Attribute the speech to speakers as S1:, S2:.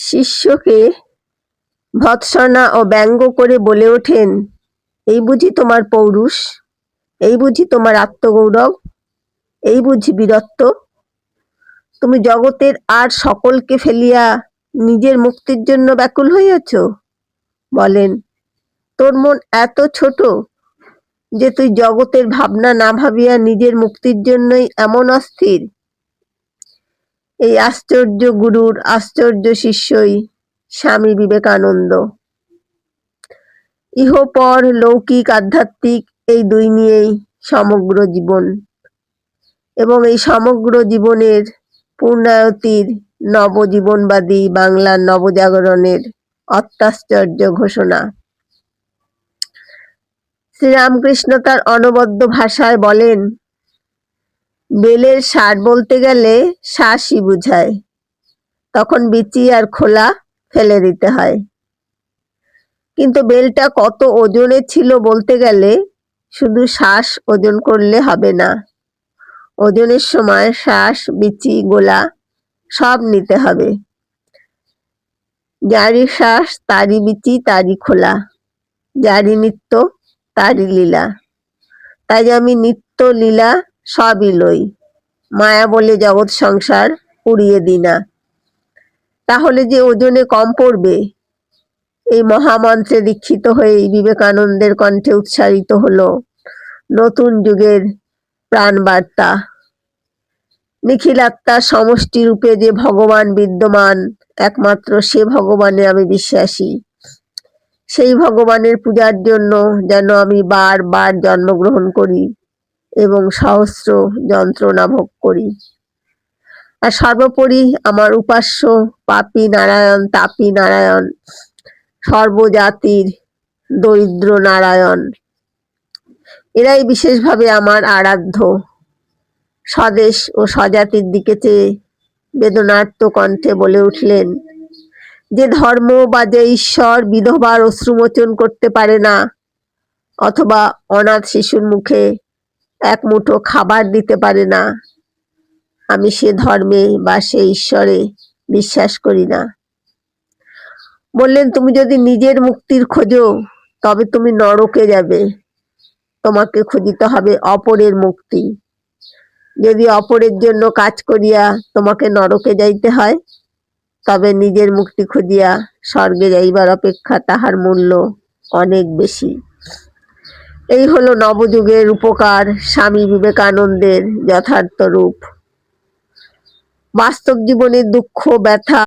S1: শিষ্যকে ভৎসনা ও ব্যঙ্গ করে বলে ওঠেন, এই বুঝি তোমার পৌরুষ, এই বুঝি তোমার আত্মগৌরব, এই বুঝি বীরত্ব? তুমি জগতের আর সকলকে ফেলিয়া নিজের মুক্তির জন্য ব্যাকুল হইয়াছ? বলেন, তোর মন এত ছোট যে তুই জগতের ভাবনা না ভাবিয়া নিজের মুক্তির জন্যই এমন অস্থির? এই আশ্চর্য গুরুর আশ্চর্য শিষ্যই স্বামী বিবেকানন্দ। ইহপর লৌকিক আধ্যাত্মিক এই দুই নিয়েই সমগ্র জীবন, এবং এই সমগ্র জীবনের পূর্ণায়তির নবজীবনবাদী বাংলার নবজাগরণের অত্যাশ্চর্য ঘোষণা। শ্রীরামকৃষ্ণ তার অনবদ্য ভাষায় বলেন, বেলের সার বলতে গেলে শ্বাসই বুঝায়, তখন বিচি আর খোলা ফেলে দিতে হয়। কিন্তু বেলটা কত ওজনের ছিল বলতে গেলে শুধু শ্বাস ওজন করলে হবে না, ওজনের সময় শ্বাস, বিচি, গোলা সব নিতে হবে। যারই শ্বাস তারই বিচি তারই খোলা, যারই নিত্য তারই লীলা। তাই আমি নিত্য লীলা সবই লই, মায়া বলে জগৎ সংসার উড়িয়ে দিই না। তাহলে যে ওজনে কম পড়বে। এই মহামন্ত্রে দীক্ষিত হয়ে বিবেকানন্দের কণ্ঠে উচ্চারিত হলো নতুন যুগের প্রাণবার্তা। নিখিলাত্মার সমষ্টি রূপে যে ভগবান বিদ্যমান, একমাত্র সে ভগবানে আমি বিশ্বাসী। সেই ভগবানের পূজার জন্য যেন আমি বারবার জন্মগ্রহণ করি এবং সহস্র যন্ত্রণা ভোগ করি। আর সর্বোপরি আমার উপাস্য পাপী নারায়ণ, তাপী নারায়ণ, সর্বজাতির দরিদ্র নারায়ণ, এরাই বিশেষভাবে আমার আরাধ্য। স্বদেশ ও স্বজাতির দিকে চেয়ে বেদনার্ত কণ্ঠে বলে উঠলেন, যে ধর্ম বা যে ঈশ্বর বিধবার অশ্রুমোচন করতে পারে না, অথবা অনাথ শিশুর মুখে এক মুঠো খাবার দিতে পারে না, আমি সে ধর্মে বা সে ঈশ্বরে বিশ্বাস করি না। বললেন, তুমি যদি নিজের মুক্তির খোঁজো তবে তুমি নরকে যাবে, তোমাকে খুঁজিতে হবে অপরের মুক্তি। যদি অপরের জন্য কাজ করিয়া তোমাকে নরকে যাইতে হয়, তবে নিজের মুক্তি খুঁজিয়া স্বর্গে যাইবার অপেক্ষা তাহার মূল্য অনেক বেশি। এই হলো নবযুগের উপকার স্বামী বিবেকানন্দের যথার্থ রূপ। বাস্তব জীবনের দুঃখ ব্যথা